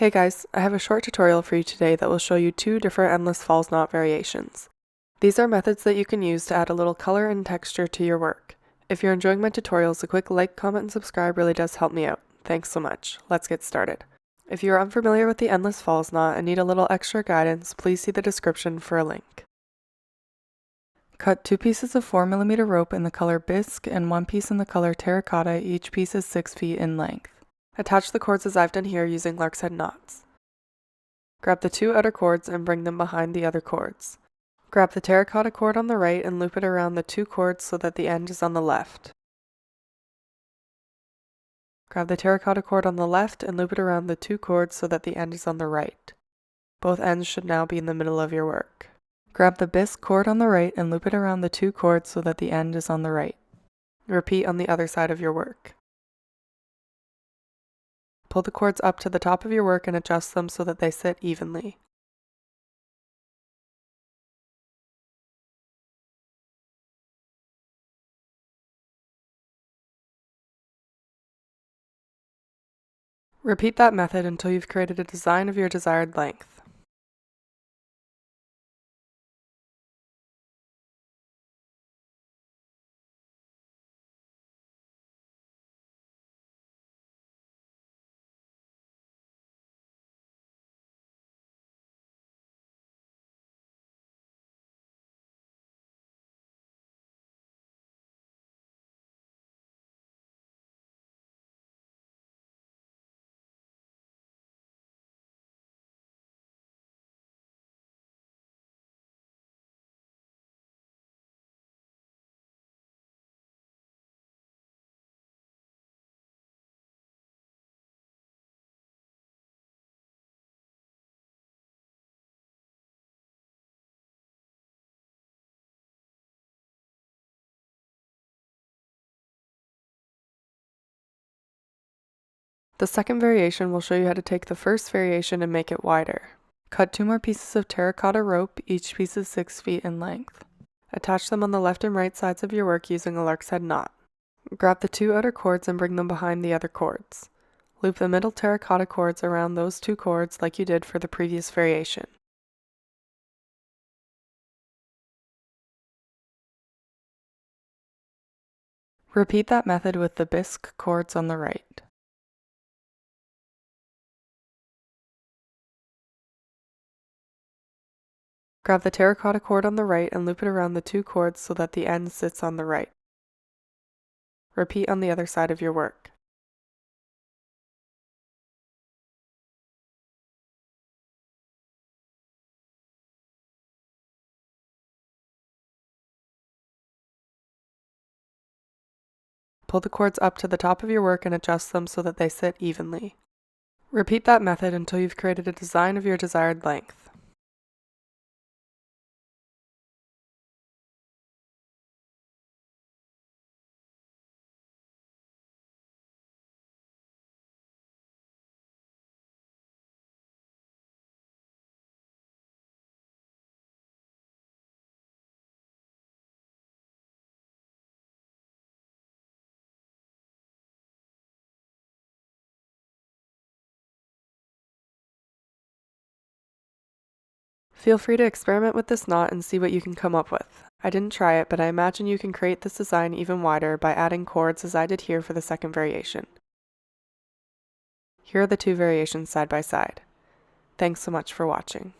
Hey guys, I have a short tutorial for you today that will show you two different endless falls knot variations. These are methods that you can use to add a little color and texture to your work. If you're enjoying my tutorials, a quick like, comment, and subscribe really does help me out. Thanks so much. Let's get started. If you are unfamiliar with the endless falls knot and need a little extra guidance, please see the description for a link. Cut 2 pieces of 4mm rope in the color Bisque and 1 piece in the color Terracotta. Each piece is 6 feet in length. Attach the cords as I've done here using lark's head knots. Grab the 2 outer cords and bring them behind the other cords. Grab the terracotta cord on the right and loop it around the 2 cords so that the end is on the left. Grab the terracotta cord on the left and loop it around the 2 cords so that the end is on the right. Both ends should now be in the middle of your work. Grab the bisque cord on the right and loop it around the 2 cords so that the end is on the right. Repeat on the other side of your work. Pull the cords up to the top of your work and adjust them so that they sit evenly. Repeat that method until you've created a design of your desired length. The second variation will show you how to take the first variation and make it wider. Cut 2 more pieces of terracotta rope, each piece is 6 feet in length. Attach them on the left and right sides of your work using a lark's head knot. Grab the 2 outer cords and bring them behind the other cords. Loop the middle terracotta cords around those 2 cords like you did for the previous variation. Repeat that method with the bisque cords on the right. Grab the terracotta cord on the right and loop it around the 2 cords so that the end sits on the right. Repeat on the other side of your work. Pull the cords up to the top of your work and adjust them so that they sit evenly. Repeat that method until you've created a design of your desired length. Feel free to experiment with this knot and see what you can come up with. I didn't try it, but I imagine you can create this design even wider by adding cords as I did here for the second variation. Here are the 2 variations side by side. Thanks so much for watching.